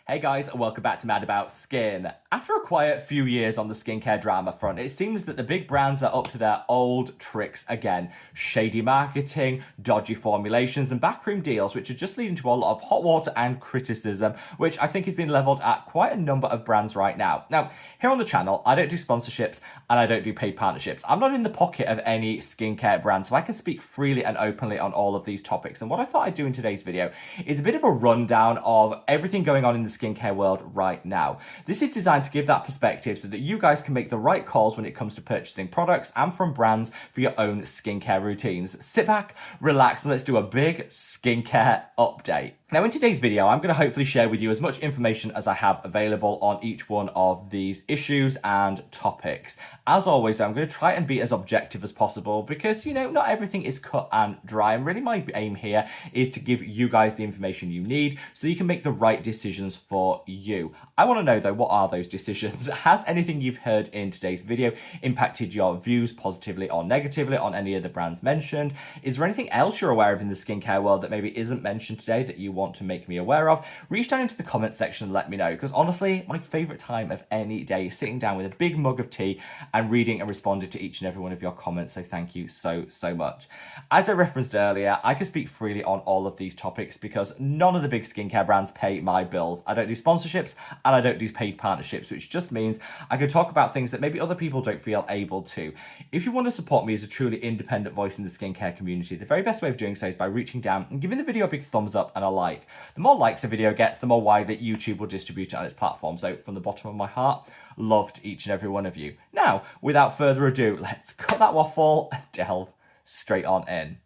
Hey guys, and welcome back to Mad About Skin. After a quiet few years on the skincare drama front, it seems that the big brands are up to their old tricks again. Shady marketing, dodgy formulations, and backroom deals, which are just leading to a lot of hot water and criticism, which I think is being leveled at quite a number of brands right now. Now, here on the channel, I don't do sponsorships and I don't do paid partnerships. I'm not in the pocket of any skincare brand, so I can speak freely and openly on all of these topics. And what I thought I'd do in today's video is a bit of a rundown of everything going on in the skincare world right now. This is designed to give that perspective so that you guys can make the right calls when it comes to purchasing products and from brands for your own skincare routines. Sit back, relax, and let's do a big skincare update. Now in today's video, I'm going to hopefully share with you as much information as I have available on each one of these issues and topics. As always, I'm going to try and be as objective as possible because, you know, not everything is cut and dry. And really my aim here is to give you guys the information you need so you can make the right decisions for you. I want to know though, what are those decisions? Has anything you've heard in today's video impacted your views positively or negatively on any of the brands mentioned? Is there anything else you're aware of in the skincare world that maybe isn't mentioned today that you want to make me aware of? Reach down into the comment section and let me know, because honestly, my favorite time of any day is sitting down with a big mug of tea and reading and responding to each and every one of your comments. So thank you so much. As I referenced earlier, I can speak freely on all of these topics because none of the big skincare brands pay my bills. I don't do sponsorships and I don't do paid partnerships, which just means I can talk about things that maybe other people don't feel able to. If you want to support me as a truly independent voice in the skincare community, the very best way of doing so is by reaching down and giving the video a big thumbs up and a like. The more likes a video gets, the more widely YouTube will distribute it on its platform. So from the bottom of my heart, love to each and every one of you. Now, without further ado, let's cut that waffle and delve straight on in.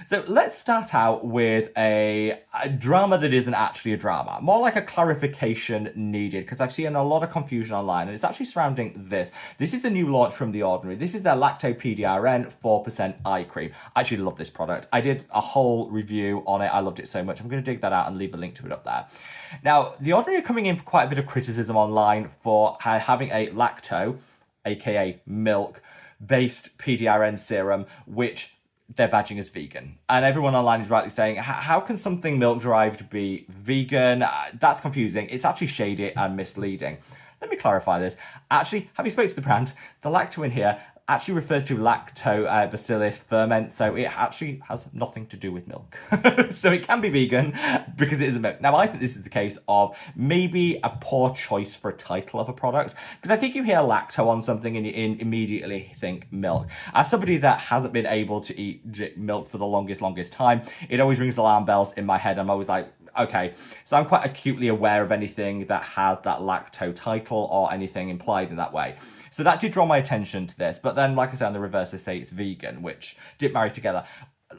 So let's start out with a drama that isn't actually a drama, more like a clarification needed, because I've seen a lot of confusion online, and it's actually surrounding this. This is the new launch from The Ordinary. This is their Lacto PDRN 4% eye cream. I actually love this product. I did a whole review on it. I loved it so much. I'm going to dig that out and leave a link to it up there. Now, The Ordinary are coming in for quite a bit of criticism online for having a lacto, aka milk-based PDRN serum, which they're badging as vegan. And everyone online is rightly saying, how can something milk-derived be vegan? That's confusing. It's actually shady and misleading. Let me clarify this. Actually, having spoken to the brand, the lacto in here actually refers to lactobacillus ferment, so it actually has nothing to do with milk. So it can be vegan because it is a milk. Now, I think this is the case of maybe a poor choice for a title of a product, because I think you hear lacto on something and you immediately think milk. As somebody that hasn't been able to eat milk for the longest time, it always rings alarm bells in my head. I'm always like, okay, so I'm quite acutely aware of anything that has that lacto title or anything implied in that way. So that did draw my attention to this. But then, like I said, on the reverse, they say it's vegan, which did marry together.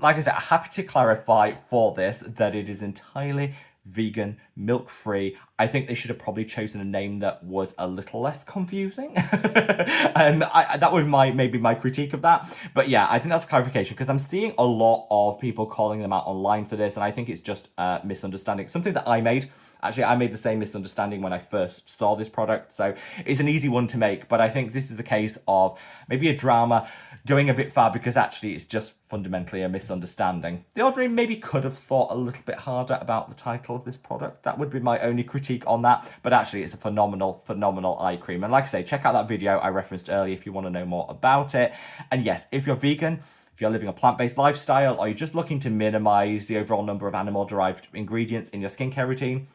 Like I said, I'm happy to clarify for this that it is entirely vegan, milk-free. I think they should have probably chosen a name that was a little less confusing. That was maybe my critique of that. But yeah, I think that's a clarification, because I'm seeing a lot of people calling them out online for this, and I think it's just a misunderstanding. Something that I made. Actually, I made the same misunderstanding when I first saw this product, so it's an easy one to make, but I think this is the case of maybe a drama going a bit far because actually it's just fundamentally a misunderstanding. The Ordinary maybe could have thought a little bit harder about the title of this product. That would be my only critique on that, but actually it's a phenomenal eye cream. And like I say, check out that video I referenced earlier if you want to know more about it. And yes, if you're vegan, if you're living a plant-based lifestyle, or you're just looking to minimize the overall number of animal-derived ingredients in your skincare routine,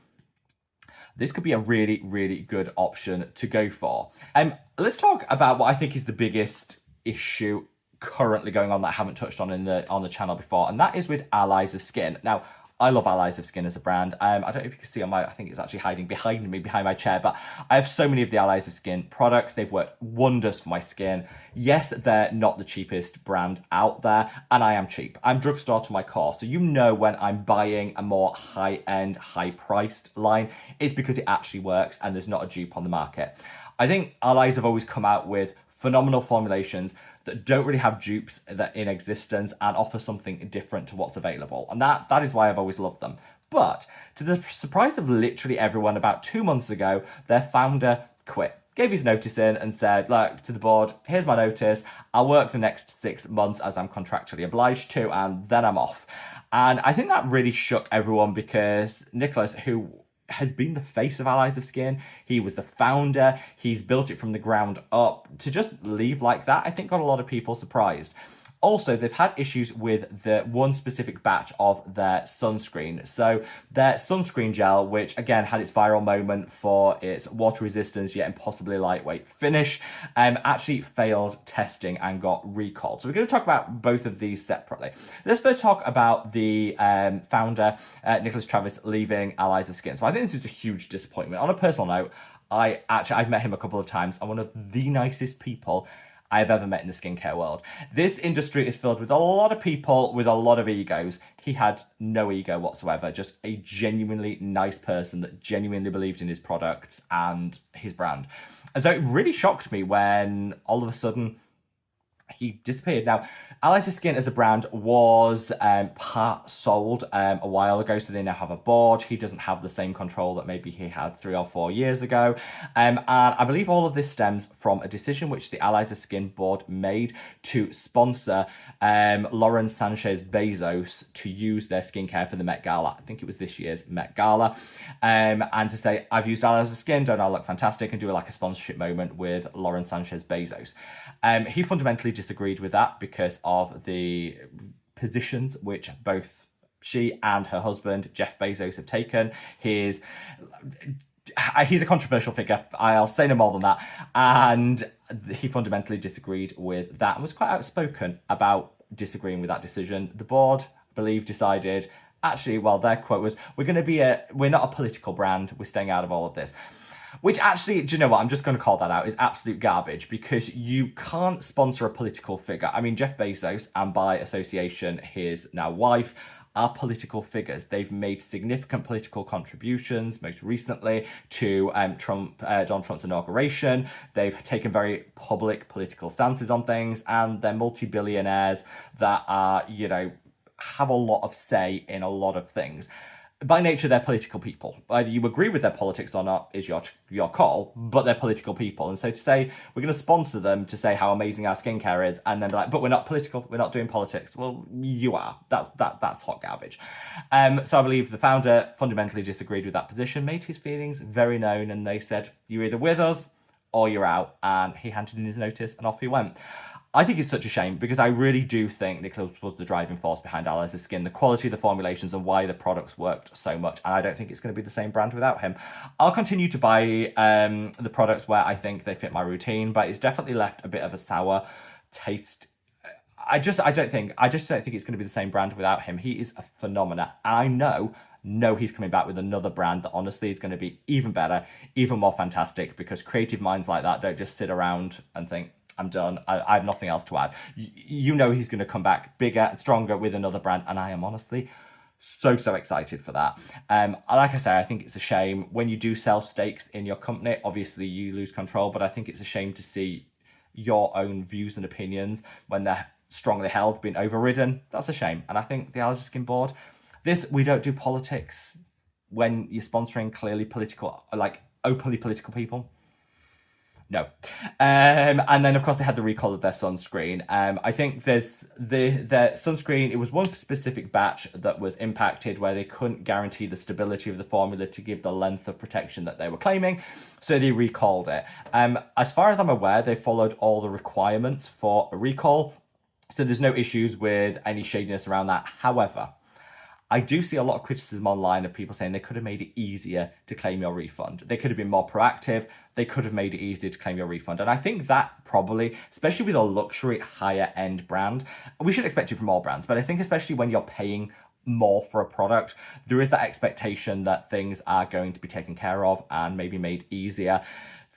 this could be a really good option to go for. Let's talk about what I think is the biggest issue currently going on that I haven't touched on on the channel before, and that is with Allies of Skin. Now, I love Allies of Skin as a brand. I don't know if you can see on I think it's actually hiding behind me, behind my chair, but I have so many of the Allies of Skin products. They've worked wonders for my skin. Yes, they're not the cheapest brand out there, and I am cheap. I'm drugstore to my core, so you know when I'm buying a more high-end, high-priced line, it's because it actually works and there's not a dupe on the market. I think Allies have always come out with phenomenal formulations that don't really have dupes that in existence and offer something different to what's available. And that is why I've always loved them. But to the surprise of literally everyone, about 2 months ago, their founder quit. Gave his notice in and said, look, to the board, here's my notice. I'll work the next 6 months as I'm contractually obliged to, and then I'm off. And I think that really shook everyone because Nicholas, who has been the face of Allies of Skin. He was the founder. He's built it from the ground up. To just leave like that, I think got a lot of people surprised. Also, they've had issues with the one specific batch of their sunscreen. So their sunscreen gel, which again had its viral moment for its water resistance yet impossibly lightweight finish, actually failed testing and got recalled. So we're going to talk about both of these separately. Let's first talk about the founder, Nicholas Travis, leaving Allies of Skin. So I think this is a huge disappointment. On a personal note, I've met him a couple of times. I'm one of the nicest people I've ever met in the skincare world. This industry is filled with a lot of people with a lot of egos. He had no ego whatsoever, just a genuinely nice person that genuinely believed in his products and his brand. And so it really shocked me when all of a sudden he disappeared. Now, Allies of Skin as a brand was part sold a while ago, so they now have a board. He doesn't have the same control that maybe he had 3 or 4 years ago. And I believe all of this stems from a decision which the Allies of Skin board made to sponsor Lauren Sanchez Bezos to use their skincare for the Met Gala. I think it was this year's Met Gala. And to say, I've used Allies of Skin, don't I look fantastic, and do like a sponsorship moment with Lauren Sanchez Bezos. He fundamentally disagreed with that because of the positions which both she and her husband, Jeff Bezos, have taken. He's a controversial figure. I'll say no more than that. And he fundamentally disagreed with that and was quite outspoken about disagreeing with that decision. The board, I believe, decided, actually, well, their quote was, we're not a political brand. We're staying out of all of this. Which actually, do you know what? I'm just going to call that out, is absolute garbage, because you can't sponsor a political figure. I mean, Jeff Bezos, and by association, his now wife, are political figures. They've made significant political contributions, most recently to Donald Trump's inauguration. They've taken very public political stances on things, and they're multi-billionaires that are, have a lot of say in a lot of things. By nature, they're political people. Whether you agree with their politics or not is your call, but they're political people. And so to say, we're going to sponsor them to say how amazing our skincare is, and then be like, but we're not political, we're not doing politics. Well, you are. That's hot garbage. So I believe the founder fundamentally disagreed with that position, made his feelings very known, and they said, you're either with us or you're out. And he handed in his notice and off he went. I think it's such a shame, because I really do think Nicholas was the driving force behind Allies of Skin, the quality of the formulations and why the products worked so much. And I don't think it's going to be the same brand without him. I'll continue to buy the products where I think they fit my routine, but it's definitely left a bit of a sour taste. I just don't think it's going to be the same brand without him. He is a phenomenon. And I know he's coming back with another brand that honestly is going to be even better, even more fantastic, because creative minds like that don't just sit around and think, I'm done, I have nothing else to add. He's going to come back bigger and stronger with another brand, and I am honestly so excited for that. Like I say, I think it's a shame when you do sell stakes in your company. Obviously, you lose control, but I think it's a shame to see your own views and opinions, when they're strongly held, being overridden. That's a shame. And I think the Allies of Skin board, we don't do politics when you're sponsoring clearly political, like openly political people. No. And then, of course, they had the recall of their sunscreen. I think their sunscreen, it was one specific batch that was impacted where they couldn't guarantee the stability of the formula to give the length of protection that they were claiming, so they recalled it. As far as I'm aware, they followed all the requirements for a recall, so there's no issues with any shadiness around that. However, I do see a lot of criticism online of people saying they could have made it easier to claim your refund. They could have been more proactive. They could have made it easier to claim your refund. And I think that probably, especially with a luxury higher end brand, we should expect it from all brands, but I think especially when you're paying more for a product, there is that expectation that things are going to be taken care of and maybe made easier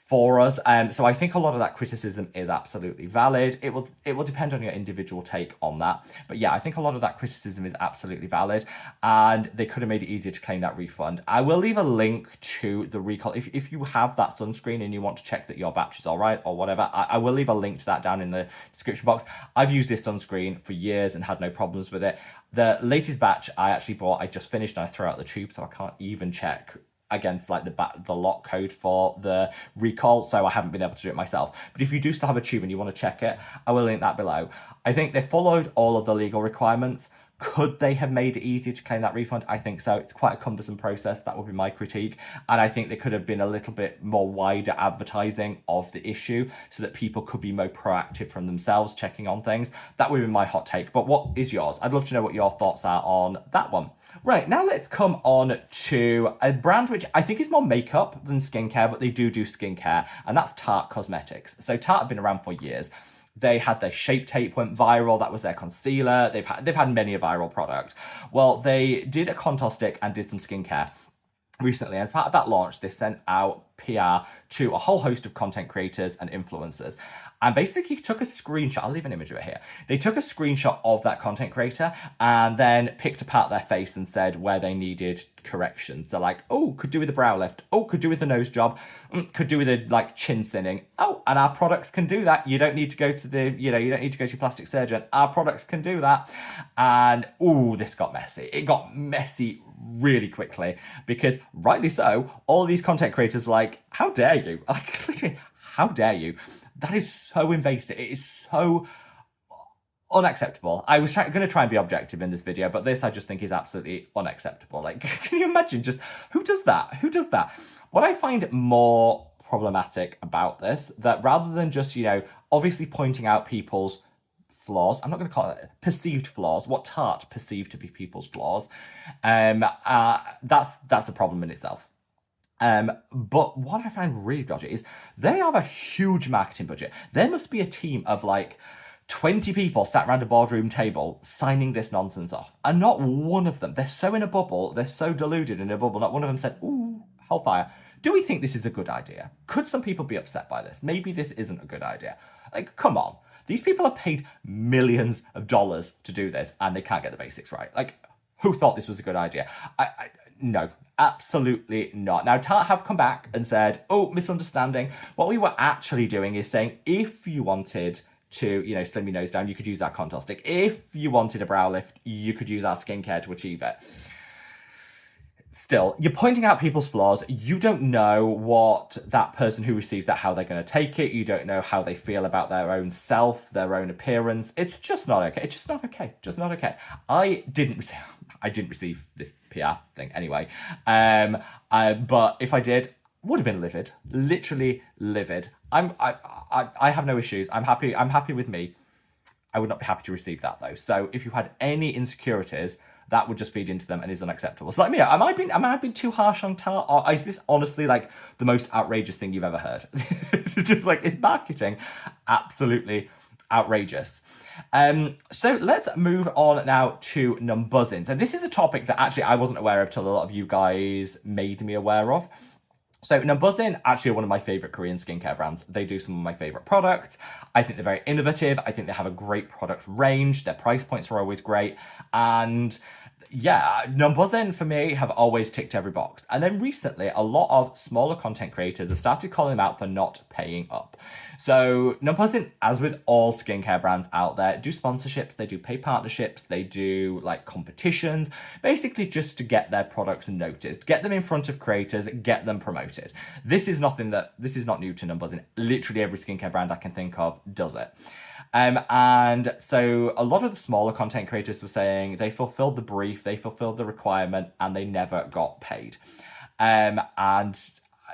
for us. So I think a lot of that criticism is absolutely valid. It will depend on your individual take on that. But yeah, I think a lot of that criticism is absolutely valid, and they could have made it easier to claim that refund. I will leave a link to the recall. If you have that sunscreen and you want to check that your batch is all right or whatever, I will leave a link to that down in the description box. I've used this sunscreen for years and had no problems with it. The latest batch I actually bought, I just finished and I threw out the tube, so I can't even check against like the lot code for the recall, so I haven't been able to do it myself. But if you do still have a tube and you want to check it, I will link that below. I think they followed all of the legal requirements. Could they have made it easier to claim that refund? I think so. It's quite a cumbersome process. That would be my critique. And I think there could have been a little bit more wider advertising of the issue so that people could be more proactive from themselves checking on things. That would be my hot take. But what is yours? I'd love to know what your thoughts are on that one. Right, now let's come on to a brand which I think is more makeup than skincare, but they do skincare, and that's Tarte Cosmetics. So Tarte have been around for years. They had their Shape Tape went viral. That was their concealer. They've had many a viral product. Well, they did a contour stick and did some skincare recently. As part of that launch, they sent out PR to a whole host of content creators and influencers. And basically took a screenshot. I'll leave an image of it here. They took a screenshot of that content creator and then picked apart their face and said where they needed corrections. So like, oh, could do with a brow lift. Oh, could do with a nose job. Could do with a like chin thinning. Oh, and our products can do that. You don't need to go to the, you don't need to go to your plastic surgeon. Our products can do that. And oh, this got messy. It got messy really quickly because rightly so, all these content creators were like, how dare you? Like, literally, how dare you? That is so invasive. It is so unacceptable. I was going to try and be objective in this video, but this I just think is absolutely unacceptable. Like, can you imagine just who does that? Who does that? What I find more problematic about this, that rather than just, obviously pointing out people's flaws, I'm not going to call it perceived flaws, what Tarte perceived to be people's flaws, that's a problem in itself. But what I find really dodgy is they have a huge marketing budget. There must be a team of like 20 people sat around a boardroom table signing this nonsense off. And not one of them, they're so in a bubble, they're so deluded in a bubble, not one of them said, ooh, hellfire. Do we think this is a good idea? Could some people be upset by this? Maybe this isn't a good idea. Like, come on. These people are paid millions of dollars to do this and they can't get the basics right. Like, who thought this was a good idea? No, absolutely not. Now, Tarte have come back and said, oh, misunderstanding. What we were actually doing is saying, if you wanted to, slim your nose down, you could use our contour stick. If you wanted a brow lift, you could use our skincare to achieve it. Still, you're pointing out people's flaws. You don't know what that person who receives that, how they're going to take it. You don't know how they feel about their own self, their own appearance. It's just not okay. It's just not okay. Just not okay. I didn't receive this PR thing anyway. But if I did, would have been livid. Literally livid. I have no issues. I'm happy with me. I would not be happy to receive that though. So if you had any insecurities, that would just feed into them and is unacceptable. So let me know, am I being too harsh on Tarte, or is this honestly like the most outrageous thing you've ever heard? It's just like, it's marketing absolutely outrageous. So let's move on now to numbuzin. So this is a topic that actually I wasn't aware of till a lot of you guys made me aware of. So numbuzin, actually one of my favorite Korean skincare brands. They do some of my favorite products. I think they're very innovative. I think they have a great product range. Their price points are always great. And yeah, numbuzin for me have always ticked every box. And then recently, a lot of smaller content creators have started calling them out for not paying up. So numbuzin, as with all skincare brands out there, do sponsorships, they do paid partnerships, they do like competitions, basically just to get their products noticed, get them in front of creators, get them promoted. This is not new to numbuzin. Literally every skincare brand I can think of does it. And so a lot of the smaller content creators were saying they fulfilled the brief, they fulfilled the requirement, and they never got paid. And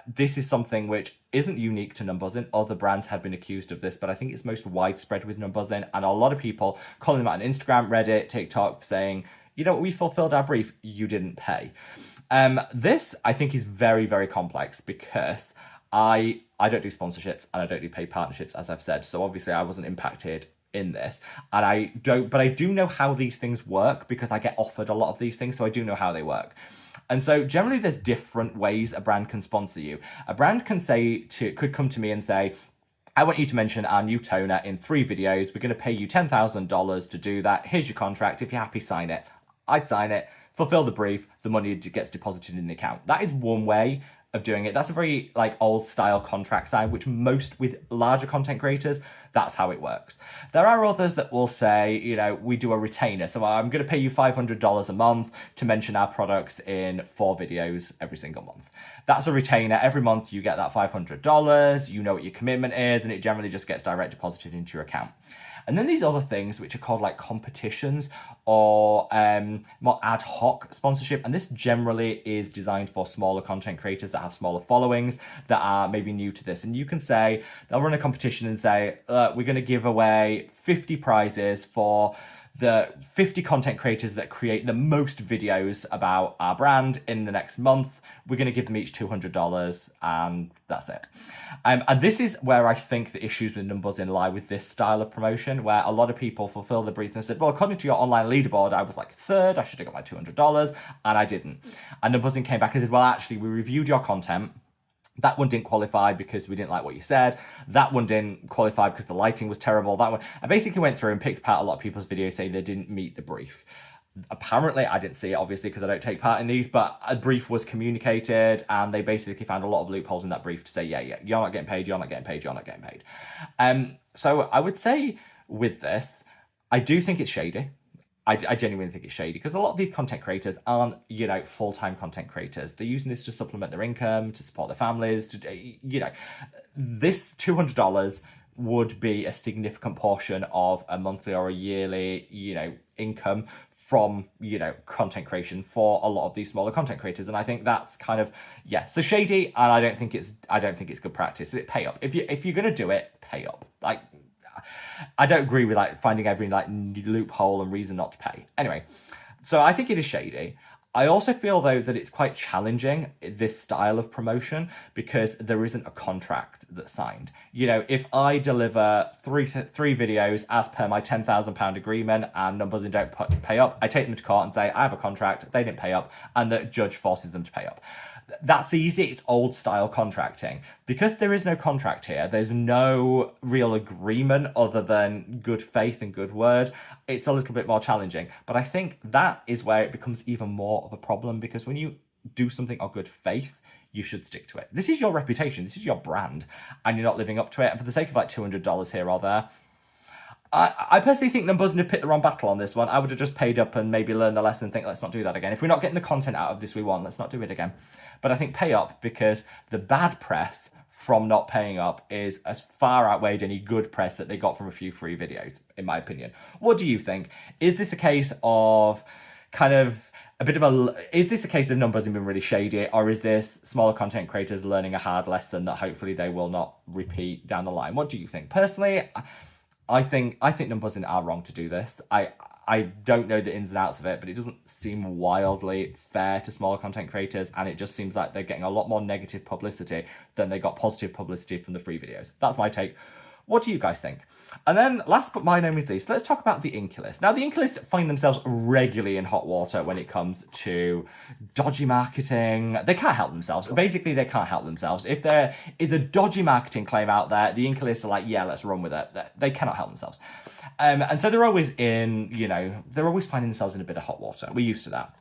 this is something which isn't unique to numbuzin. Other brands have been accused of this, but I think it's most widespread with numbuzin, and a lot of people calling them out on Instagram, Reddit, TikTok, saying, we fulfilled our brief, you didn't pay. This, I think, is very, very complex because I don't do sponsorships and I don't do paid partnerships, as I've said. So obviously I wasn't impacted in this, and I do know how these things work because I get offered a lot of these things. So I do know how they work. And so generally there's different ways a brand can sponsor you. A brand could come to me and say, I want you to mention our new toner in 3 videos. We're going to pay you $10,000 to do that. Here's your contract. If you're happy, sign it. I'd sign it, fulfill the brief, the money gets deposited in the account. That is one way of doing it. That's a very like old style contract sign, which most with larger content creators, that's how it works. There are others that will say, we do a retainer. So I'm going to pay you $500 a month to mention our products in 4 videos every single month. That's a retainer. Every month you get that $500. You know what your commitment is, and it generally just gets direct deposited into your account. And then these other things which are called like competitions or more ad hoc sponsorship. And this generally is designed for smaller content creators that have smaller followings that are maybe new to this. And you can say, they'll run a competition and say, we're going to give away 50 prizes for the 50 content creators that create the most videos about our brand in the next month. We're going to give them each $200 and that's it. And this is where I think the issues with numbuzin lie with this style of promotion, where a lot of people fulfill the brief and said, well, according to your online leaderboard, I was like third, I should have got my $200, and I didn't. And numbuzin came back and said, well, actually, we reviewed your content. That one didn't qualify because we didn't like what you said. That one didn't qualify because the lighting was terrible. That one, I basically went through and picked apart a lot of people's videos saying they didn't meet the brief. Apparently, I didn't see it, obviously, because I don't take part in these, but a brief was communicated and they basically found a lot of loopholes in that brief to say, yeah, you're not getting paid, you're not getting paid, you're not getting paid. So I would say with this, I do think it's shady. I genuinely think it's shady because a lot of these content creators aren't, full-time content creators. They're using this to supplement their income, to support their families, this $200 would be a significant portion of a monthly or a yearly, income from, content creation for a lot of these smaller content creators. And I think that's kind of, so shady. And I don't think it's good practice. Pay up. If you're going to do it, pay up. Like, I don't agree with finding every loophole and reason not to pay. Anyway, so I think it is shady. I also feel though that it's quite challenging, this style of promotion, because there isn't a contract that's signed. If I deliver three videos as per my £10,000 agreement and numbuzin don't pay up, I take them to court and say, I have a contract, they didn't pay up, and the judge forces them to pay up. That's easy, it's old style contracting. Because there is no contract here, there's no real agreement other than good faith and good word, it's a little bit more challenging. But I think that is where it becomes even more of a problem, because when you do something of good faith, you should stick to it. This is your reputation, this is your brand, and you're not living up to it. And for the sake of $200 here or there, I personally think numbuzin have picked the wrong battle on this one. I would have just paid up and maybe learned the lesson and think, let's not do that again. If we're not getting the content out of this we want, let's not do it again. But I think pay up, because the bad press from not paying up is as far outweighed any good press that they got from a few free videos, in my opinion. What do you think? Is this a case of is this a case of numbuzin being really shady, or is this smaller content creators learning a hard lesson that hopefully they will not repeat down the line? What do you think? Personally, I think numbuzin are wrong to do this. I don't know the ins and outs of it, but it doesn't seem wildly fair to smaller content creators, and it just seems like they're getting a lot more negative publicity than they got positive publicity from the free videos. That's my take. What do you guys think? And then last but by no means least, let's talk about the inkey list. Now, the inkey list find themselves regularly in hot water when it comes to dodgy marketing. They can't help themselves. Basically, they can't help themselves. If there is a dodgy marketing claim out there, the inkey list are like, yeah, let's run with it. They cannot help themselves. And so they're always they're always finding themselves in a bit of hot water. We're used to that.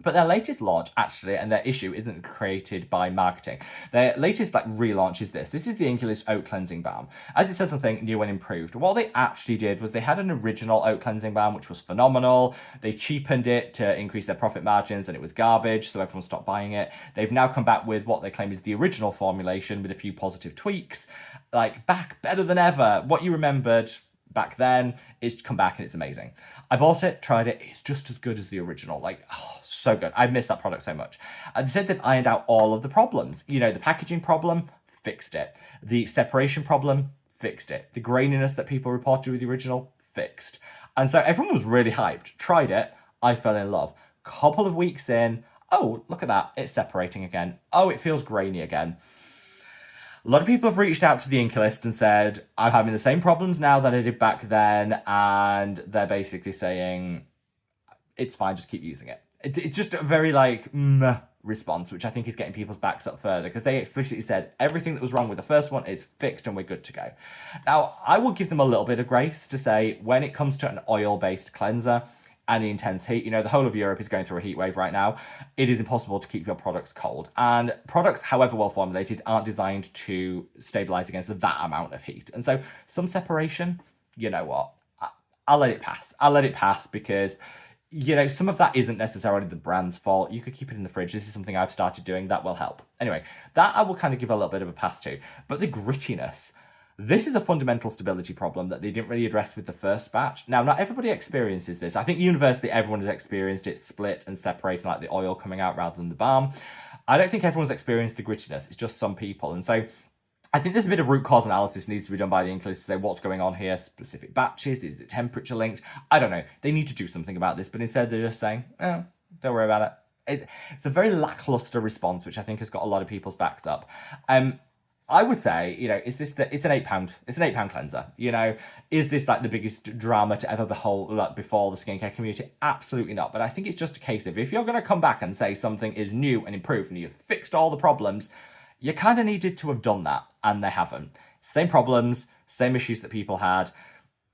But their latest launch, actually, and their issue isn't created by marketing. Their latest relaunch is this. This is the Inkey List Oat Cleansing Balm. As it says something new and improved. What they actually did was they had an original oat cleansing balm, which was phenomenal. They cheapened it to increase their profit margins, and it was garbage, so everyone stopped buying it. They've now come back with what they claim is the original formulation with a few positive tweaks. Back better than ever. What you remembered back then is come back and it's amazing. I bought it, tried it, it's just as good as the original. So good. I miss that product so much. And they said they've ironed out all of the problems. The packaging problem, fixed it. The separation problem, fixed it. The graininess that people reported with the original, fixed. And so everyone was really hyped. Tried it, I fell in love. Couple of weeks in, oh, look at that, it's separating again. Oh, it feels grainy again. A lot of people have reached out to the Inkey List and said, I'm having the same problems now that I did back then, and they're basically saying, it's fine, just keep using it. It's just a very meh response, which I think is getting people's backs up further, because they explicitly said everything that was wrong with the first one is fixed and we're good to go. Now, I will give them a little bit of grace to say, when it comes to an oil-based cleanser, and the intense heat, the whole of Europe is going through a heat wave right now. It is impossible to keep your products cold. And products, however well formulated, aren't designed to stabilize against that amount of heat. And so some separation, you know what? I'll let it pass. I'll let it pass because, some of that isn't necessarily the brand's fault. You could keep it in the fridge. This is something I've started doing that will help. Anyway, that I will kind of give a little bit of a pass to. But the grittiness, This is a fundamental stability problem that they didn't really address with the first batch. Now, not everybody experiences this. I think universally everyone has experienced it split and separating, like the oil coming out rather than the balm. I don't think everyone's experienced the grittiness. It's just some people. And so I think there's a bit of root cause analysis needs to be done by the Inkless to say what's going on here, specific batches, is it temperature linked? I don't know. They need to do something about this, but instead they're just saying, oh, don't worry about it. It's a very lackluster response, which I think has got a lot of people's backs up. I would say, you know, it's an £8 cleanser. You know, is this like the biggest drama to ever behold, like, befall the skincare community? Absolutely not. But I think it's just a case of, if you're going to come back and say something is new and improved and you've fixed all the problems, you kind of needed to have done that, and they haven't. Same problems, same issues that people had.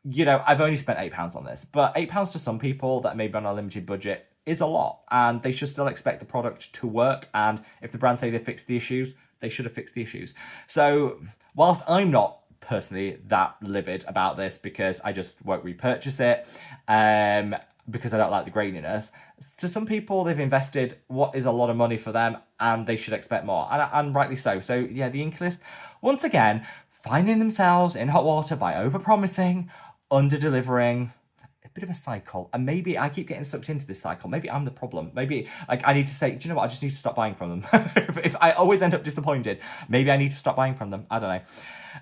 You know, I've only spent £8 on this, but £8 to some people that may be on a limited budget is a lot, and they should still expect the product to work. And if the brand say they fixed the issues, they should have fixed the issues. So whilst I'm not personally that livid about this, because I just won't repurchase it, because I don't like the graininess, to some people they've invested what is a lot of money for them, and they should expect more, and rightly so. So yeah, the Inkless, once again, finding themselves in hot water by over-promising, under-delivering. A bit of a cycle, and maybe I keep getting sucked into this cycle. Maybe I'm the problem. Maybe, like, I need to say, do you know what, I just need to stop buying from them. if I always end up disappointed, maybe I need to stop buying from them. I don't know.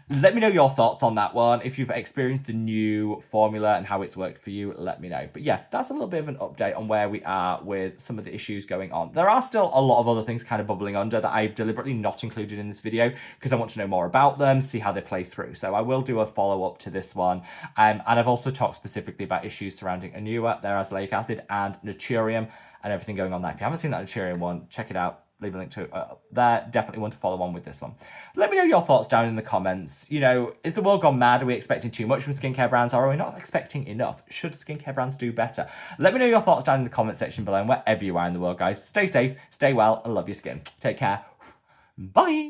Let me know your thoughts on that one. If you've experienced the new formula and how it's worked for you, let me know. But yeah, that's a little bit of an update on where we are with some of the issues going on. There are still a lot of other things kind of bubbling under that I've deliberately not included in this video, because I want to know more about them, see how they play through. So I will do a follow-up to this one. And I've also talked specifically about issues surrounding Anua, their azelaic acid, and Naturium, and everything going on there. If you haven't seen that Naturium one, check it out. Leave a link to it there. Definitely want to follow on with this one. Let me know your thoughts down in the comments. You know, is the world gone mad? Are we expecting too much from skincare brands, or are we not expecting enough? Should skincare brands do better? Let me know your thoughts down in the comment section below, and wherever you are in the world, guys. Stay safe, stay well, and love your skin. Take care. Bye.